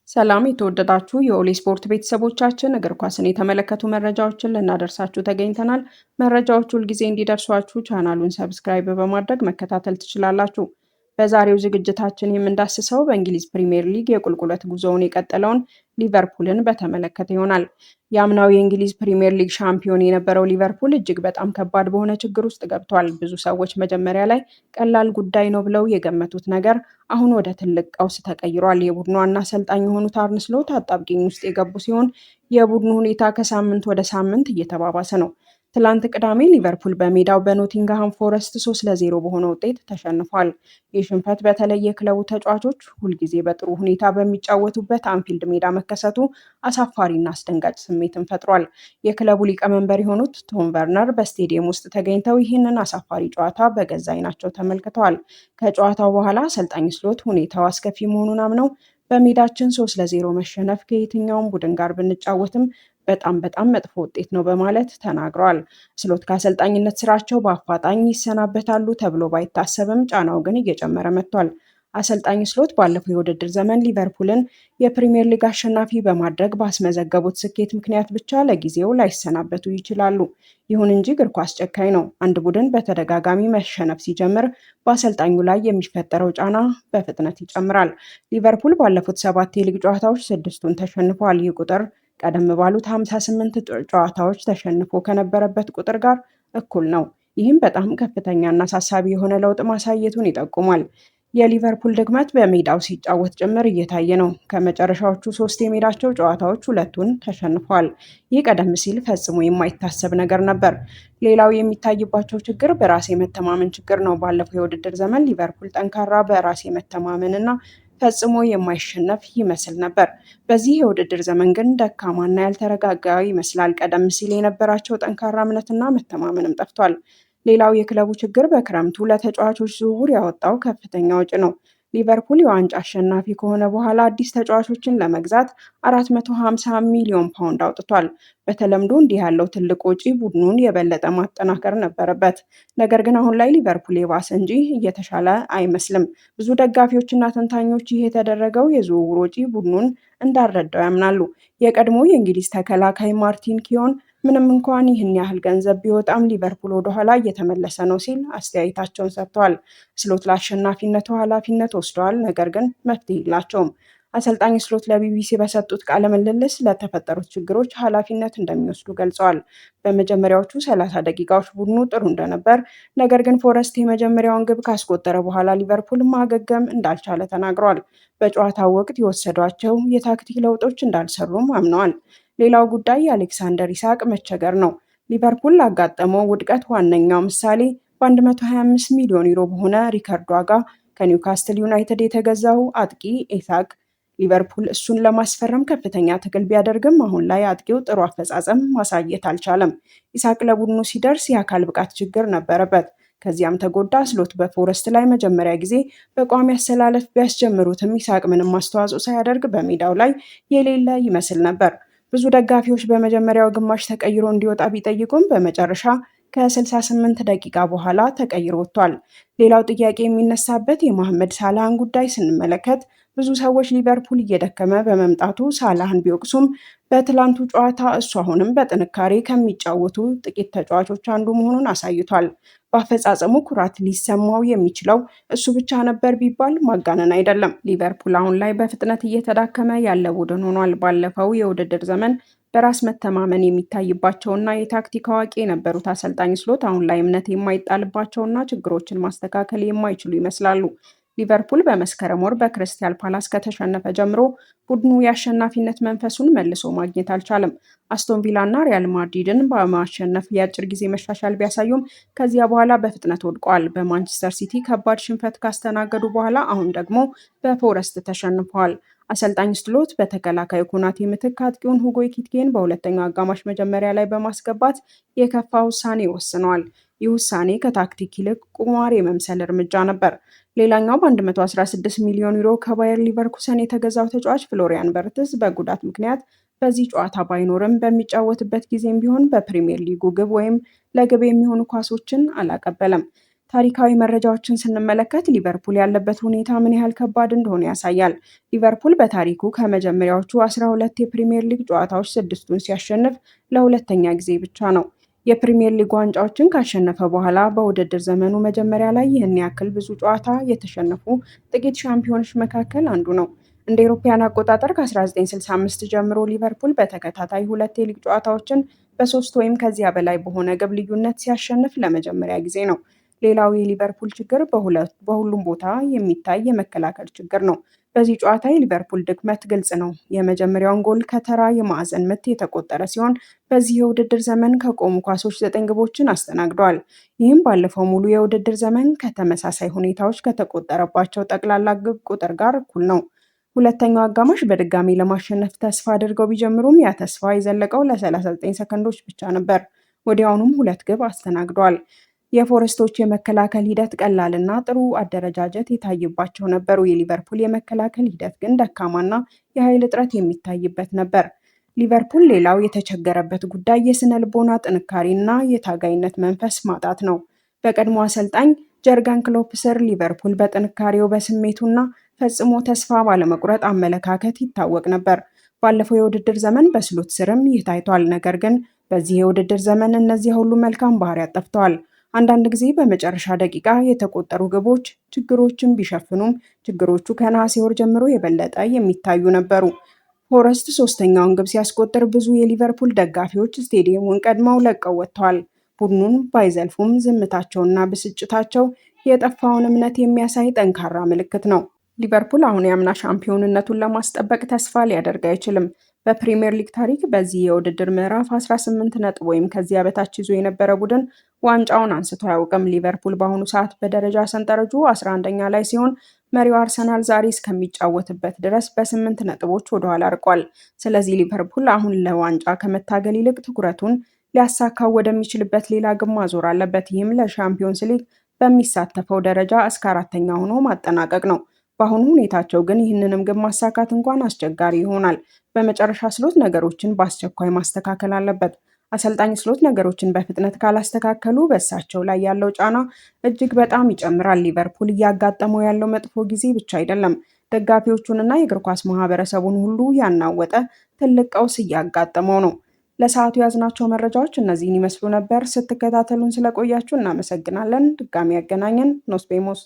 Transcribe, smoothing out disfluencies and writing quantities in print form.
ሰላም የተወደዳችሁ የኦሊ ስፖርት ቤተሰቦቻችን እግር ኳስን የተመለከቱ መረጃዎችን ልናደርሳችሁ ተገኝተናል። መረጃዎቹ ሁልጊዜ እንዲደርሷችሁ ቻናሉን ሰብስክራይብ በማድረግ መከታተል ትችላላችሁ። በዛሬው ዝግጅታችን የምንዳስሰው በእንግሊዝ ፕሪምየር ሊግ የቁልቁለት ጉዞውን የቀጠለውን ሊቨርፑልን በተመለከተ ይሆናል። የአምናው የእንግሊዝ ፕሪምየር ሊግ ሻምፒዮን የነበረው ሊቨርፑል እጅግ በጣም ከባድ በሆነ ችግር ውስጥ ገብቷል። ብዙ ሰዎች መጀመሪያ ላይ ቀላል ጉዳይ ነው ብለው የገመቱት ነገር አሁን ወደ ትልቅ ቀውስ ተቀይሯል። የቡድኑ ዋና አሰልጣኝ የሆኑት አርነ ስሎት አጣብቂኝ ውስጥ የገቡ ሲሆን የቡድኑ ሁኔታ ከሳምንት ወደ ሳምንት እየተባባሰ ነው። ትላንት ቅዳሜ ሊቨርፑል በሜዳው በኖቲንግሃም ፎረስት 3-0 በሆነ ውጤት ተሸንፏል። ይህ ሽንፈት በተለይ የክለቡ ተጫዋቾች ሁልጊዜ በጥሩ ሁኔታ በሚጫወቱበት አንፊልድ ሜዳ መከሰቱ አሳፋሪና አስደንጋጭ ስሜትን ፈጥሯል። የክለቡ ሊቀመንበር የሆኑት ቶም ቨርነር በስቴዲየም ውስጥ ተገኝተው ይህንን አሳፋሪ ጨዋታ በገዛ ዓይናቸው ተመልክተዋል። ከጨዋታው በኋላ አሰልጣኝ ስሎት ሁኔታው አስከፊ መሆኑን አምነው በሜዳችን 3-0 መሸነፍ ከየትኛውም ቡድን ጋር ብንጫወትም በጣም መጥፎ ውጤት ነው በማለት ተናግረዋል። ስሎት ከአሰልጣኝነት ስራቸው በአፋጣኝ ይሰናበታሉ ተብሎ ባይታሰብም ጫናው ግን እየጨመረ መጥቷል። አሰልጣኝ ስሎት ባለፈው የውድድር ዘመን ሊቨርፑልን የፕሪምየር ሊግ አሸናፊ በማድረግ ባስመዘገቡት ስኬት ምክንያት ብቻ ለጊዜው ላይሰናበቱ ይችላሉ። ይሁን እንጂ እግር ኳስ ጨካኝ ነው። አንድ ቡድን በተደጋጋሚ መሸነፍ ሲጀምር በአሰልጣኙ ላይ የሚፈጠረው ጫና በፍጥነት ይጨምራል። ሊቨርፑል ባለፉት 7 የሊግ ጨዋታዎች 6ቱን ተሸንፏል። ይህ ቁጥር ቀደም ባሉት 58 ጨዋታዎች ተሸንፎ ከነበረበት ቁጥር ጋር እኩል ነው። ይህም በጣም ከፍተኛና አሳሳቢ የሆነ ለውጥ ማሳየቱን ይጠቁማል። የሊቨርፑል ድክመት በሜዳው ሲጫወት ጭምር እየታየ ነው። ከመጨረሻዎቹ 3 የሜዳቸው ጨዋታዎች 2ቱን ተሸንፏል። ይህ ቀደም ሲል ፈጽሞ የማይታሰብ ነገር ነበር። ሌላው የሚታይባቸው ችግር በራስ የመተማመን ችግር ነው። ባለፈው የውድድር ዘመን ሊቨርፑል ጠንካራ በራስ የመተማመንና ፈጽሞ የማይሸነፍ ይመስል ነበር። በዚህ የውድድር ዘመን ግን ደካማና ያልተረጋጋ ይመስላል። ቀደም ሲል የነበራቸው ጠንካራ እምነትና መተማመንም ጠፍቷል። ሌላው የክለቡ ችግር በክረምቱ ለተጫዋቾች ዝውውር ያወጣው ከፍተኛ ወጪ ነው። ሊቨርፑል የዋንጫ አሸናፊ ከሆነ በኋላ አዲስ ተጫዋቾችን ለመግዛት 450 ሚሊዮን ፓውንድ አውጥቷል። በተለምዶ እንዲህ ያለው ትልቅ ወጪ ቡድኑን የበለጠ ማጠናከር ነበረበት። ነገር ግን አሁን ላይ ሊቨርፑል የባሰ እንጂ እየተሻለ አይመስልም። ብዙ ደጋፊዎችና ተንታኞች ይህ የተደረገው የዝውውር ወጪ ቡድኑን እንዳልረዳው ያምናሉ። የቀድሞ የእንግሊዝ ተከላካይ ማርቲን ኪዮን ምንም እንኳን ይህን ያህል ገንዘብ ቢወጣም ሊቨርፑል ወደኋላ እየተመለሰ ነው ሲል አስተያየታቸውን ሰጥተዋል። ስሎት ለአሸናፊነቱ ኃላፊነት ወስደዋል፣ ነገር ግን መፍትሄ የላቸውም። አሰልጣኝ ስሎት ለቢቢሲ በሰጡት ቃለ ምልልስ ለተፈጠሩት ችግሮች ኃላፊነት እንደሚወስዱ ገልጸዋል። በመጀመሪያዎቹ 30 ደቂቃዎች ቡድኑ ጥሩ እንደነበር፣ ነገር ግን ፎረስት የመጀመሪያውን ግብ ካስቆጠረ በኋላ ሊቨርፑል ማገገም እንዳልቻለ ተናግረዋል። በጨዋታው ወቅት የወሰዷቸው የታክቲክ ለውጦች እንዳልሰሩም አምነዋል። ሌላው ጉዳይ የአሌክሳንደር ኢሳቅ መቸገር ነው። ሊቨርፑል ላጋጠመው ውድቀት ዋነኛው ምሳሌ በ125 ሚሊዮን ዩሮ በሆነ ሪከርድ ዋጋ ከኒውካስትል ዩናይትድ የተገዛው አጥቂ ኢሳቅ። ሊቨርፑል እሱን ለማስፈረም ከፍተኛ ትግል ቢያደርግም አሁን ላይ አጥቂው ጥሩ አፈጻጸም ማሳየት አልቻለም። ኢሳቅ ለቡድኑ ሲደርስ የአካል ብቃት ችግር ነበረበት። ከዚያም ተጎዳ። ስሎት በፎረስት ላይ መጀመሪያ ጊዜ በቋሚ አሰላለፍ ቢያስጀምሩትም ኢሳቅ ምንም አስተዋጽኦ ሳያደርግ በሜዳው ላይ የሌለ ይመስል ነበር። ብዙ ደጋፊዎች በመጀመሪያው ግማሽ ተቀይሮ እንዲወጣ ቢጠይቁም በመጨረሻ ከ68 ደቂቃ በኋላ ተቀይሮ ወጥቷል። ሌላው ጥያቄ የሚነሳበት የመሐመድ ሳላህን ጉዳይ ስንመለከት ብዙ ሰዎች ሊቨርፑል እየደከመ በመምጣቱ ሳላህን ቢወቅሱም በትላንቱ ጨዋታ እሱ አሁንም በጥንካሬ ከሚጫወቱ ጥቂት ተጫዋቾች አንዱ መሆኑን አሳይቷል። በአፈጻጸሙ ኩራት ሊሰማው የሚችለው እሱ ብቻ ነበር ቢባል ማጋነን አይደለም። ሊቨርፑል አሁን ላይ በፍጥነት እየተዳከመ ያለ ቡድን ሆኗል። ባለፈው የውድድር ዘመን በራስ መተማመን የሚታይባቸውና የታክቲክ አዋቂ የነበሩት አሰልጣኝ ስሎት አሁን ላይ እምነት የማይጣልባቸውና ችግሮችን ማስተካከል የማይችሉ ይመስላሉ። ሊቨርፑል በመስከረም ወር በክሪስታል ፓላስ ከተሸነፈ ጀምሮ ቡድኑ የአሸናፊነት መንፈሱን መልሶ ማግኘት አልቻለም። አስቶን ቪላ እና ሪያል ማድሪድን በማሸነፍ የአጭር ጊዜ መሻሻል ቢያሳዩም ከዚያ በኋላ በፍጥነት ወድቀዋል። በማንቸስተር ሲቲ ከባድ ሽንፈት ካስተናገዱ በኋላ አሁን ደግሞ በፎረስት ተሸንፈዋል። አሰልጣኝ ስሎት በተከላካይ ኮናቴ ምትክ አጥቂውን ሁጎ ኤኪቲኬን በሁለተኛው አጋማሽ መጀመሪያ ላይ በማስገባት የከፋ ውሳኔ ወስነዋል። ይህ ውሳኔ ከታክቲክ ይልቅ ቁማር የመምሰል እርምጃ ነበር። ሌላኛው በ116 ሚሊዮን ዩሮ ከባየር ሊቨርኩሰን የተገዛው ተጫዋች ፍሎሪያን ቨርትዝ በጉዳት ምክንያት በዚህ ጨዋታ ባይኖርም በሚጫወትበት ጊዜም ቢሆን በፕሪሚየር ሊጉ ግብ ወይም ለግብ የሚሆኑ ኳሶችን አላቀበለም። ታሪካዊ መረጃዎችን ስንመለከት ሊቨርፑል ያለበት ሁኔታ ምን ያህል ከባድ እንደሆነ ያሳያል። ሊቨርፑል በታሪኩ ከመጀመሪያዎቹ 12 የፕሪምየር ሊግ ጨዋታዎች ስድስቱን ሲያሸንፍ ለሁለተኛ ጊዜ ብቻ ነው። የፕሪምየር ሊግ ዋንጫዎችን ካሸነፈ በኋላ በውድድር ዘመኑ መጀመሪያ ላይ ይህን ያክል ብዙ ጨዋታ የተሸነፉ ጥቂት ሻምፒዮኖች መካከል አንዱ ነው። እንደ አውሮፓውያን አቆጣጠር ከ1965 ጀምሮ ሊቨርፑል በተከታታይ ሁለት የሊግ ጨዋታዎችን በሶስት ወይም ከዚያ በላይ በሆነ ግብ ልዩነት ሲያሸንፍ ለመጀመሪያ ጊዜ ነው። ሌላው የሊቨርፑል ችግር በሁሉም ቦታ የሚታይ የመከላከል ችግር ነው። በዚህ ጨዋታ የሊቨርፑል ድክመት ግልጽ ነው። የመጀመሪያውን ጎል ከተራ የማዕዘን ምት የተቆጠረ ሲሆን በዚህ የውድድር ዘመን ከቆሙ ኳሶች 9 ግቦችን አስተናግደዋል። ይህም ባለፈው ሙሉ የውድድር ዘመን ከተመሳሳይ ሁኔታዎች ከተቆጠረባቸው ጠቅላላ ግብ ቁጥር ጋር እኩል ነው። ሁለተኛው አጋማሽ በድጋሚ ለማሸነፍ ተስፋ አድርገው ቢጀምሩም ያ ተስፋ የዘለቀው ለ39 ሰከንዶች ብቻ ነበር። ወዲያውኑም ሁለት ግብ አስተናግደዋል። የፎረስቶች የመከላከል ሂደት ቀላልና ጥሩ አደረጃጀት የታየባቸው ነበሩ። የሊቨርፑል የመከላከል ሂደት ግን ደካማና የኃይል እጥረት የሚታይበት ነበር። ሊቨርፑል ሌላው የተቸገረበት ጉዳይ የስነ ልቦና ጥንካሬና የታጋይነት መንፈስ ማጣት ነው። በቀድሞ አሰልጣኝ ጀርገን ክሎፕ ስር ሊቨርፑል በጥንካሬው በስሜቱና ፈጽሞ ተስፋ ባለመቁረጥ አመለካከት ይታወቅ ነበር። ባለፈው የውድድር ዘመን በስሎት ስርም ይህ ታይቷል። ነገር ግን በዚህ የውድድር ዘመን እነዚህ ሁሉ መልካም ባህሪያት ጠፍተዋል። አንዳንድ ጊዜ በመጨረሻ ደቂቃ የተቆጠሩ ግቦች ችግሮችን ቢሸፍኑም ችግሮቹ ከነሐሴ ወር ጀምሮ የበለጠ የሚታዩ ነበሩ። ፎረስት ሶስተኛውን ግብ ሲያስቆጥር ብዙ የሊቨርፑል ደጋፊዎች ስቴዲየሙን ቀድመው ለቀው ወጥተዋል። ቡድኑን ባይዘልፉም ዝምታቸውና ብስጭታቸው የጠፋውን እምነት የሚያሳይ ጠንካራ ምልክት ነው። ሊቨርፑል አሁን የአምና ሻምፒዮንነቱን ለማስጠበቅ ተስፋ ሊያደርግ አይችልም። በፕሪምየር ሊግ ታሪክ በዚህ የውድድር ምዕራፍ 18 ነጥብ ወይም ከዚያ በታች ይዞ የነበረ ቡድን ዋንጫውን አንስቶ አያውቅም። ሊቨርፑል በአሁኑ ሰዓት በደረጃ ሰንጠረዡ 11ኛ ላይ ሲሆን መሪው አርሰናል ዛሬ እስከሚጫወትበት ድረስ በ8 ነጥቦች ወደኋላ አርቋል። ስለዚህ ሊቨርፑል አሁን ለዋንጫ ከመታገል ይልቅ ትኩረቱን ሊያሳካው ወደሚችልበት ሌላ ግብ ማዞር አለበት። ይህም ለሻምፒዮንስ ሊግ በሚሳተፈው ደረጃ እስከ 4ኛ ሆኖ ማጠናቀቅ ነው። በአሁኑ ሁኔታቸው ግን ይህንንም ግብ ማሳካት እንኳን አስቸጋሪ ይሆናል። በመጨረሻ ስሎት ነገሮችን በአስቸኳይ ማስተካከል አለበት። አሰልጣኝ ስሎት ነገሮችን በፍጥነት ካላስተካከሉ በእሳቸው ላይ ያለው ጫና እጅግ በጣም ይጨምራል። ሊቨርፑል እያጋጠመው ያለው መጥፎ ጊዜ ብቻ አይደለም፣ ደጋፊዎቹንና የእግር ኳስ ማህበረሰቡን ሁሉ ያናወጠ ትልቅ ቀውስ እያጋጠመው ነው። ለሰዓቱ ያዝናቸው መረጃዎች እነዚህን ይመስሉ ነበር። ስትከታተሉን ስለቆያችሁ እናመሰግናለን። ድጋሚ ያገናኘን ኖስፔሞስ